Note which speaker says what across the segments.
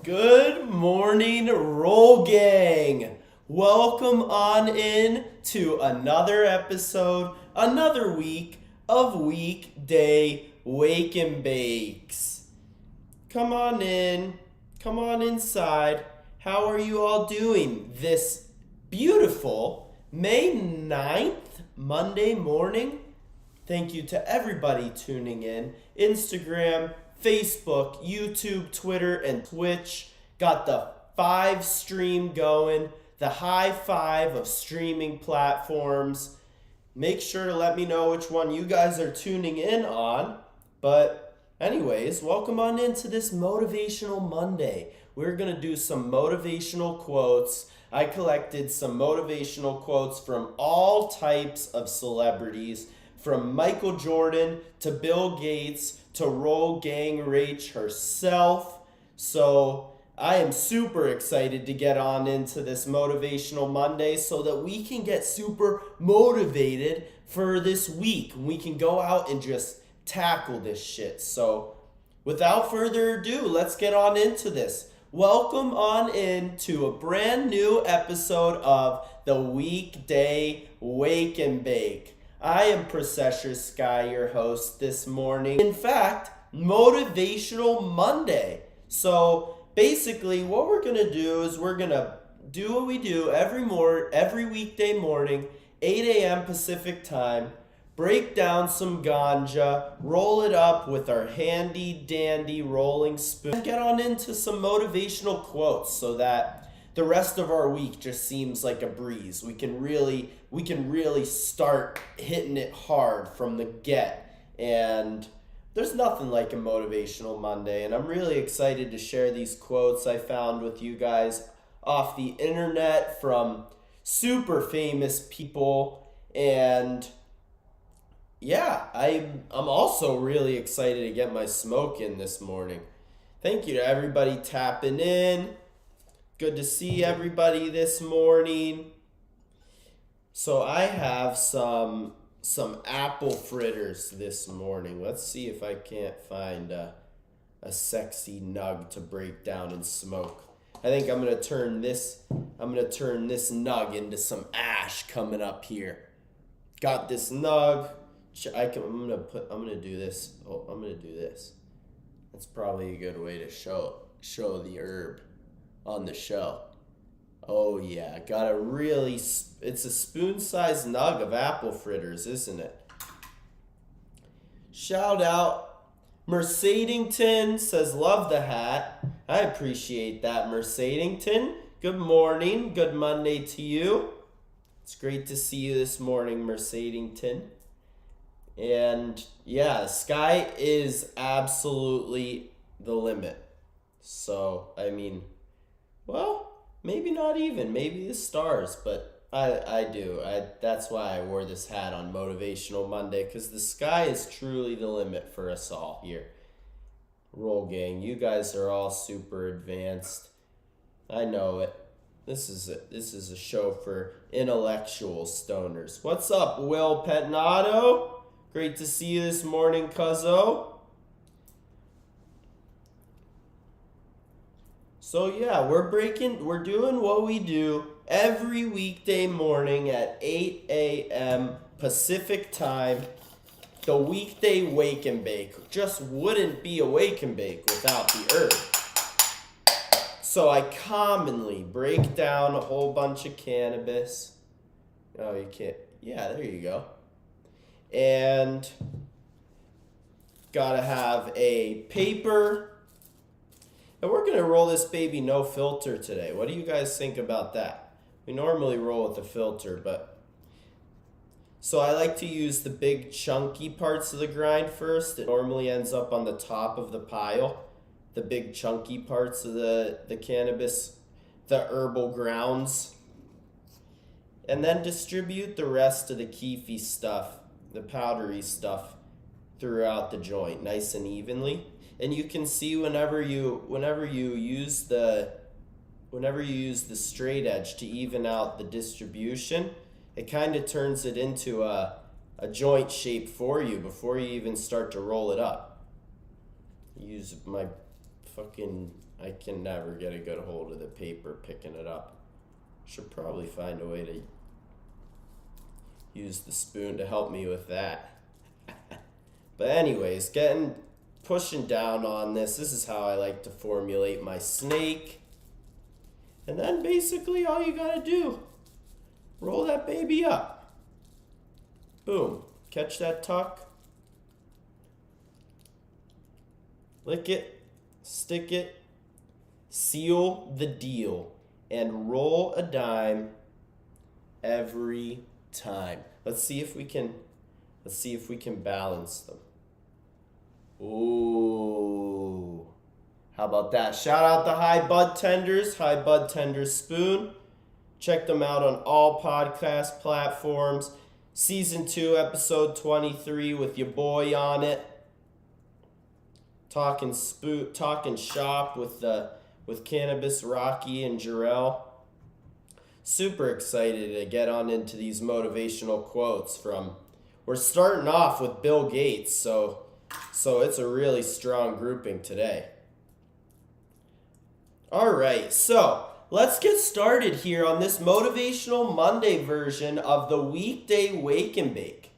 Speaker 1: Good morning, Roll Gang. Welcome on in to another episode, another week of Weekday Wake and Bakes. Come on in, come on inside. How are you all doing this beautiful May 9th, Monday morning? Thank you to everybody tuning in. Instagram, Facebook, YouTube, Twitter, and Twitch. Got the 5 stream going, the high 5 of streaming platforms. Make sure to let me know which one you guys are tuning in on. But anyways, welcome on into this Motivational Monday. We're going to do some motivational quotes. I collected some motivational quotes from all types of celebrities, from Michael Jordan to Bill Gates to Roll Gang Rach herself. So I am super excited to get on into this Motivational Monday so that we can get super motivated for this week. We can go out and just tackle this shit. So without further ado, let's get on into this. Welcome on in to a brand new episode of the Weekday Wake and Bake. I am Processor Sky, your host this morning. In fact, Motivational Monday. So basically what we're going to do is we're going to do what we do every weekday morning, 8 a.m. Pacific time, break down some ganja, roll it up with our handy dandy rolling spoon, and get on into some motivational quotes so that the rest of our week just seems like a breeze. We can really start hitting it hard from the get. And there's nothing like a motivational Monday. And I'm really excited to share these quotes I found with you guys off the internet from super famous people. And yeah, I'm also really excited to get my smoke in this morning. Thank you to everybody tapping in. Good to see everybody this morning. So I have some apple fritters this morning. Let's see if I can't find a sexy nug to break down and smoke. I think I'm gonna turn this nug into some ash coming up here. Got this nug. I'm gonna do this. I'm gonna do this. That's probably a good way to show the herb on the show. Oh yeah, it's a spoon-sized nug of apple fritters, isn't it? Shout out Mercedington says, love the hat. I appreciate that, Mercedington. Good morning, good Monday to you. It's great to see you this morning, Mercedington. And yeah, the sky is absolutely the limit. So, I mean, well, maybe not even. Maybe the stars, but I do. That's why I wore this hat on Motivational Monday, because the sky is truly the limit for us all here. Roll Gang, you guys are all super advanced. I know it. This is a show for intellectual stoners. What's up, Will Petnato? Great to see you this morning, cuzzo. So yeah, we're doing what we do every weekday morning at 8 a.m. Pacific time. The Weekday Wake and Bake just wouldn't be a wake and bake without the herb. So I commonly break down a whole bunch of cannabis. Oh, you can't. Yeah, there you go. And gotta have a paper. And we're going to roll this baby no filter today. What do you guys think about that? We normally roll with a filter, but... So I like to use the big chunky parts of the grind first. It normally ends up on the top of the pile. The big chunky parts of the cannabis, the herbal grounds. And then distribute the rest of the keefy stuff, the powdery stuff, throughout the joint, nice and evenly. And you can see whenever you use the straight edge to even out the distribution, it kind of turns it into a joint shape for you before you even start to roll it up. Use my I can never get a good hold of the paper picking it up. Should probably find a way to use the spoon to help me with that. But anyways, pushing down on this. This is how I like to formulate my snake. And then basically all you gotta do, roll that baby up. Boom. Catch that tuck. Lick it, stick it, seal the deal, and roll a dime every time. Let's see if we can balance them. Ooh. How about that? Shout out the High Bud Tenders Spoon. Check them out on all podcast platforms. Season 2, episode 23 with your boy on it. Talking shop with Cannabis Rocky and Jarrell. Super excited to get on into these motivational quotes we're starting off with Bill Gates, so it's a really strong grouping today. All right, so let's get started here on this Motivational Monday version of the Weekday Wake and Bake.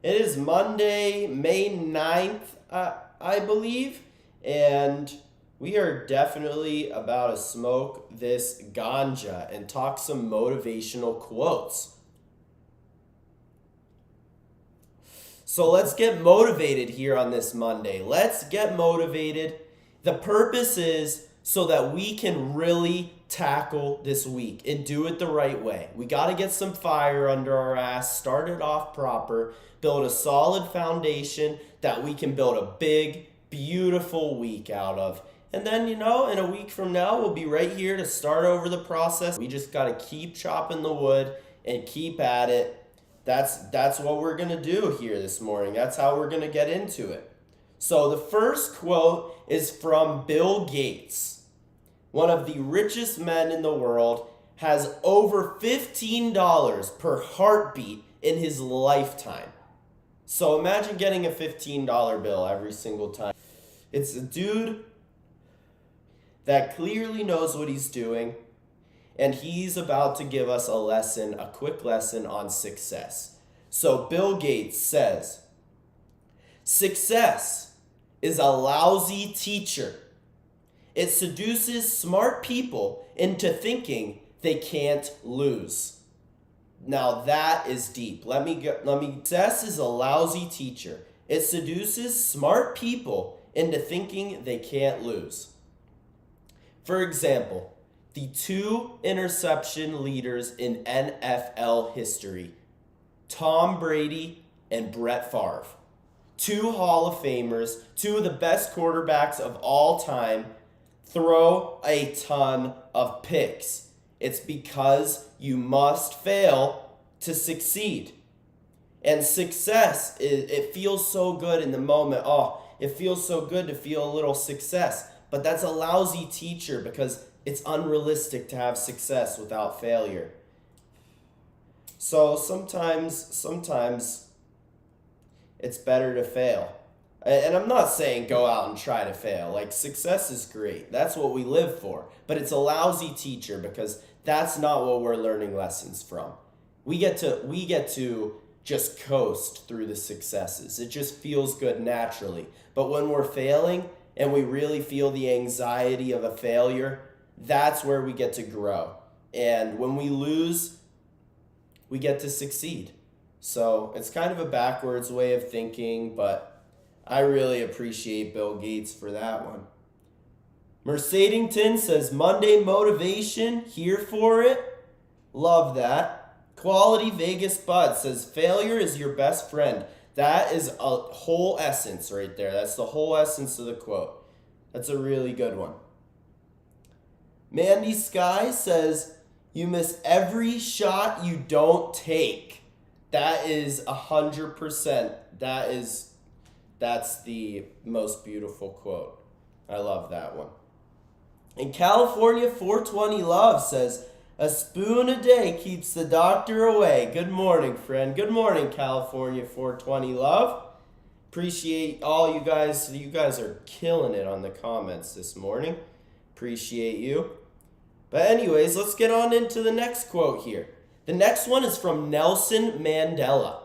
Speaker 1: It is Monday, May 9th, I believe, and we are definitely about to smoke this ganja and talk some motivational quotes. So let's get motivated here on this Monday. Let's get motivated. The purpose is so that we can really tackle this week and do it the right way. We got to get some fire under our ass, start it off proper, build a solid foundation that we can build a big, beautiful week out of. And then, in a week from now, we'll be right here to start over the process. We just got to keep chopping the wood and keep at it. That's what we're going to do here this morning. That's how we're going to get into it. So the first quote is from Bill Gates. One of the richest men in the world, has over $15 per heartbeat in his lifetime. So imagine getting a $15 bill every single time. It's a dude that clearly knows what he's doing, and he's about to give us a quick lesson on success. So Bill Gates says, "Success is a lousy teacher. It seduces smart people into thinking they can't lose." Now that is deep. Success is a lousy teacher. It seduces smart people into thinking they can't lose. For example, the 2 interception leaders in NFL history, Tom Brady and Brett Favre. 2 Hall of Famers, 2 of the best quarterbacks of all time, throw a ton of picks. It's because you must fail to succeed. And success, it feels so good in the moment. Oh, it feels so good to feel a little success. But that's a lousy teacher because it's unrealistic to have success without failure. So sometimes it's better to fail. And I'm not saying go out and try to fail. Like, success is great. That's what we live for. But it's a lousy teacher because that's not what we're learning lessons from. We get to just coast through the successes. It just feels good naturally. But when we're failing and we really feel the anxiety of a failure, that's where we get to grow. And when we lose, we get to succeed. So it's kind of a backwards way of thinking, but I really appreciate Bill Gates for that one. Mercedington says, "Monday motivation, here for it." Love that. Quality Vegas Bud says, "Failure is your best friend." That is a whole essence right there. That's the whole essence of the quote. That's a really good one. Mandy Sky says, "You miss every shot you don't take." That is 100%. That's the most beautiful quote. I love that one. And California 420 Love says, "A spoon a day keeps the doctor away." Good morning, friend. Good morning, California 420 Love. Appreciate all you guys. You guys are killing it on the comments this morning. Appreciate you. But anyways, let's get on into the next quote here. The next one is from Nelson Mandela.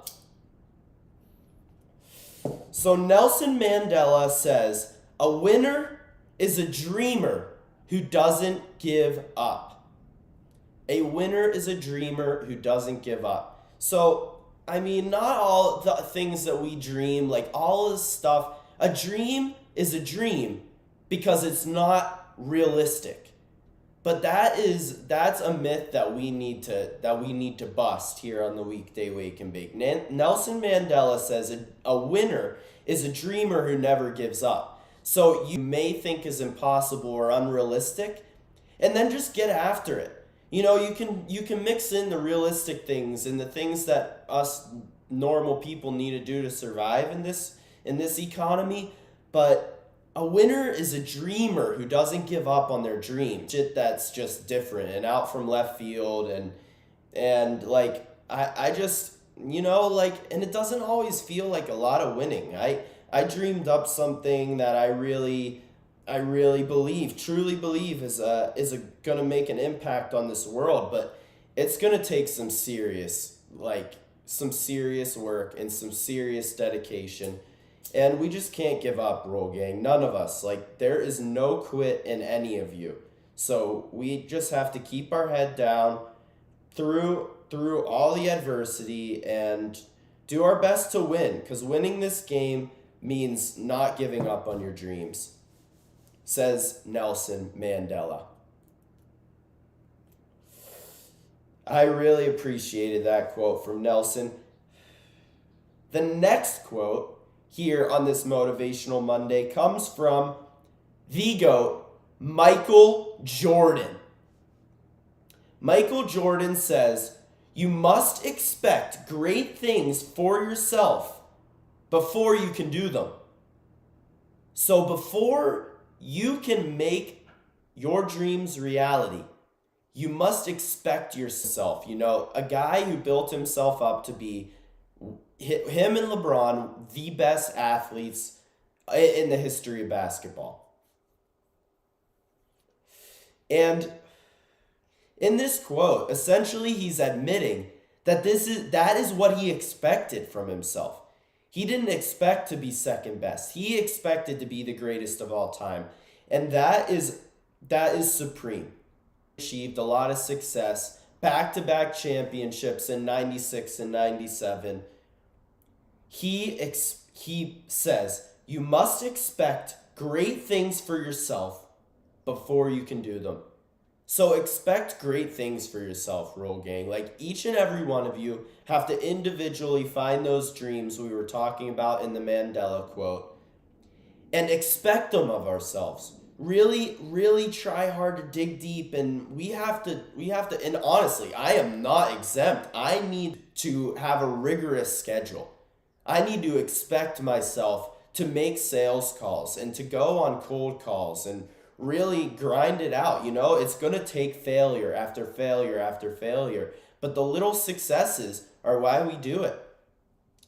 Speaker 1: So Nelson Mandela says, "A winner is a dreamer who doesn't give up." A winner is a dreamer who doesn't give up. So, I mean, not all the things that we dream, like all this stuff, a dream is a dream because it's not realistic. But that's a myth that we need to bust here on the Weekday Wake and Bake. Nelson Mandela says a winner is a dreamer who never gives up. So you may think is impossible or unrealistic, and then just get after it. You know, you can mix in the realistic things and the things that us normal people need to do to survive in this economy, but a winner is a dreamer who doesn't give up on their dream. Shit that's just different and out from left field and like I just, you know, like, and it doesn't always feel like a lot of winning. I dreamed up something that I really truly believe is gonna make an impact on this world, but it's gonna take some serious work and some serious dedication. And we just can't give up, Roll Gang. None of us. Like, there is no quit in any of you. So we just have to keep our head down through all the adversity and do our best to win. Because winning this game means not giving up on your dreams, says Nelson Mandela. I really appreciated that quote from Nelson. The next quote here on this Motivational Monday comes from the GOAT, Michael Jordan. Michael Jordan says, "You must expect great things for yourself before you can do them." So before you can make your dreams reality, you must expect yourself. You know, a guy who built himself up to be, him and LeBron, the best athletes in the history of basketball. And in this quote, essentially he's admitting that that is what he expected from himself. He didn't expect to be second best. He expected to be the greatest of all time. And that is supreme. Achieved a lot of success, back-to-back championships in 96 and 97. He says, you must expect great things for yourself before you can do them. So expect great things for yourself, Roll Gang. Like, each and every one of you have to individually find those dreams we were talking about in the Mandela quote and expect them of ourselves. Really, really try hard to dig deep, and we have to, and honestly, I am not exempt. I need to have a rigorous schedule. I need to expect myself to make sales calls and to go on cold calls and really grind it out. You know, it's going to take failure after failure after failure, but the little successes are why we do it.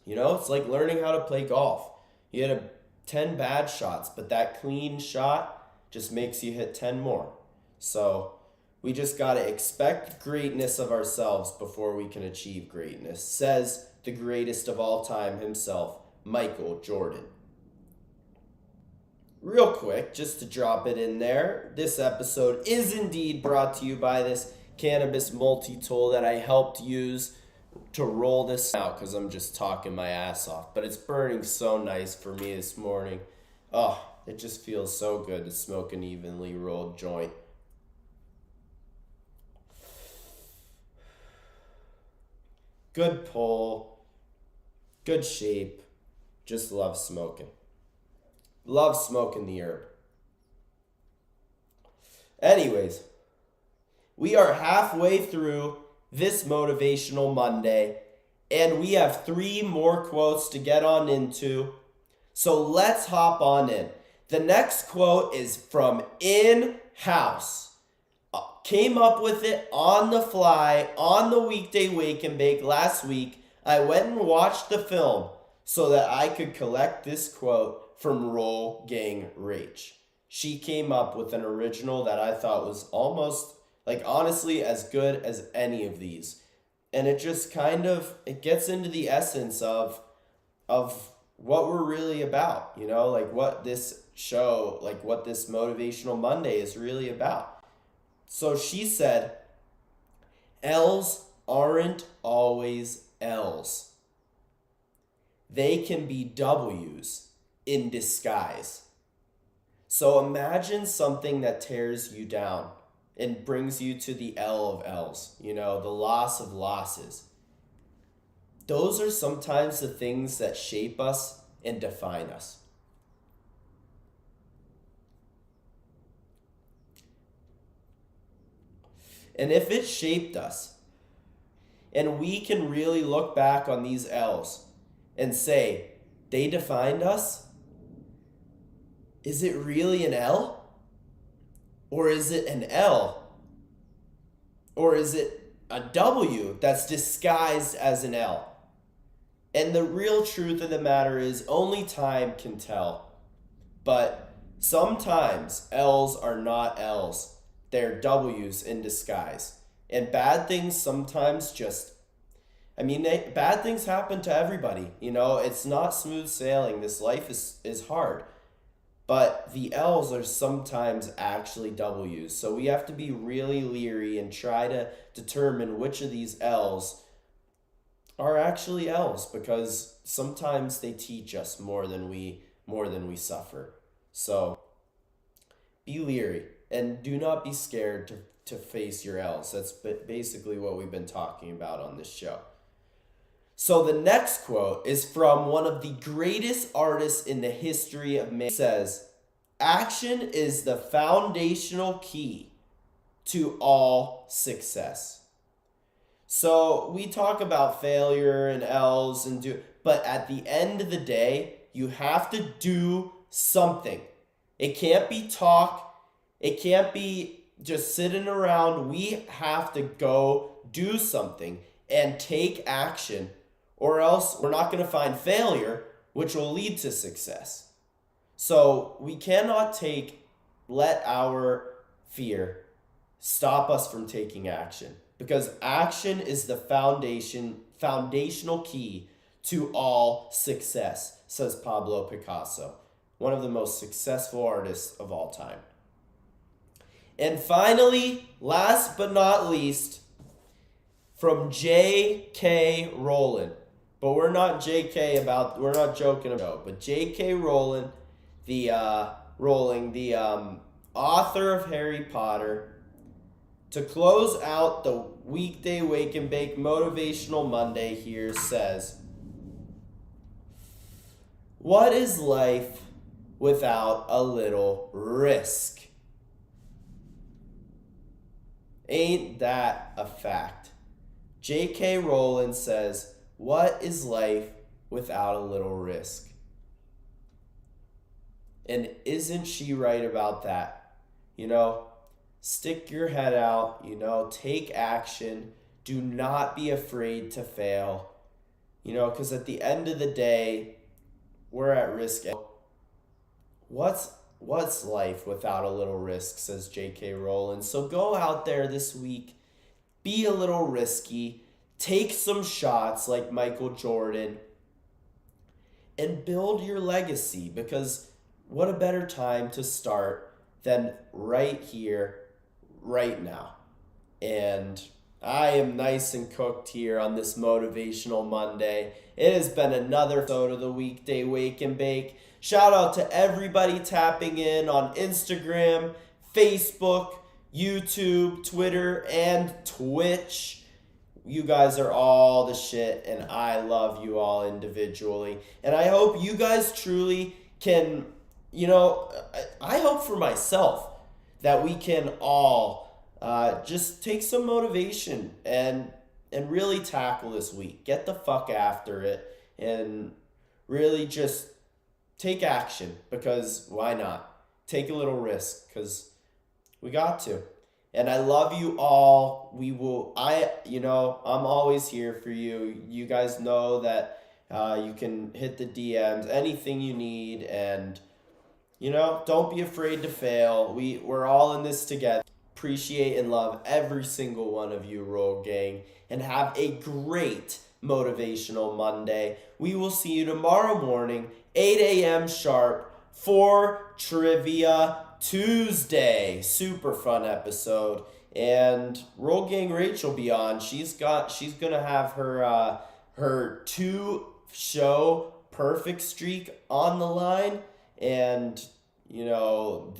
Speaker 1: You know, it's like learning how to play golf. You hit 10 bad shots, but that clean shot just makes you hit 10 more. So we just got to expect greatness of ourselves before we can achieve greatness, says the greatest of all time himself, Michael Jordan. Real quick, just to drop it in there, this episode is indeed brought to you by this cannabis multi-tool that I helped use to roll this out because I'm just talking my ass off. But it's burning so nice for me this morning. Oh, it just feels so good to smoke an evenly rolled joint. Good pull, good shape, just love smoking. Love smoking the herb. Anyways, we are halfway through this Motivational Monday, and we have 3 more quotes to get on into. So let's hop on in. The next quote is from In-House. Came up with it on the fly on the Weekday Wake and Bake last week. I went and watched the film. so that I could collect this quote from Roll Gang Rach. She came up with an original that I thought was almost, like, honestly as good as any of these. And it just kind of, it gets into the essence of what we're really about, like what this show, like what this Motivational Monday is really about. So she said, L's aren't always L's. They can be W's in disguise. So imagine something that tears you down and brings you to the L of L's, the loss of losses. Those are sometimes the things that shape us and define us. And if it shaped us, and we can really look back on these L's and say, they defined us, is it really an L? Or is it an L? Or is it a W that's disguised as an L? And the real truth of the matter is only time can tell. But sometimes L's are not L's. They're W's in disguise. And bad things sometimes bad things happen to everybody. It's not smooth sailing. This life is hard. But the L's are sometimes actually W's. So we have to be really leery and try to determine which of these L's are actually L's, because sometimes they teach us more than we suffer. So be leery and do not be scared to face your L's. That's basically what we've been talking about on this show. So the next quote is from one of the greatest artists in the history of man. It says, action is the foundational key to all success. So we talk about failure and L's but at the end of the day, you have to do something. It can't be talk. It can't be just sitting around. We have to go do something and take action, or else we're not going to find failure, which will lead to success. So we cannot let our fear stop us from taking action, because action is the foundational key to all success, says Pablo Picasso, one of the most successful artists of all time. And finally, last but not least, from J.K. Rowling. But we're not joking about, but J.K. Rowling, the author of Harry Potter, to close out the Weekday Wake and Bake Motivational Monday here, says, what is life without a little risk? Ain't that a fact? J.K. Rowling says, what is life without a little risk? And isn't she right about that? Stick your head out, take action. Do not be afraid to fail, because at the end of the day, we're at risk. What's life without a little risk, says J.K. Rowling. So go out there this week, be a little risky, take some shots like Michael Jordan, and build your legacy, because what a better time to start than right here, right now. And I am nice and cooked here on this Motivational Monday. It has been another episode of the Weekday Wake and Bake. Shout out to everybody tapping in on Instagram, Facebook, YouTube, Twitter, and Twitch. You guys are all the shit, and I love you all individually. And I hope you guys truly can, I hope for myself that we can all just take some motivation and really tackle this week. Get the fuck after it and really just take action, because why not? Take a little risk, because we got to. And I love you all. I'm always here for you. You guys know that You can hit the DMs, anything you need, and don't be afraid to fail. We're all in this together. Appreciate and love every single one of you, Roll Gang, and have a great motivational Monday. We will see you tomorrow morning, 8 a.m. sharp, for Trivia Tuesday. Super fun episode. And Roll Gang Rach will be on. She's gonna have her 2-show perfect streak on the line, and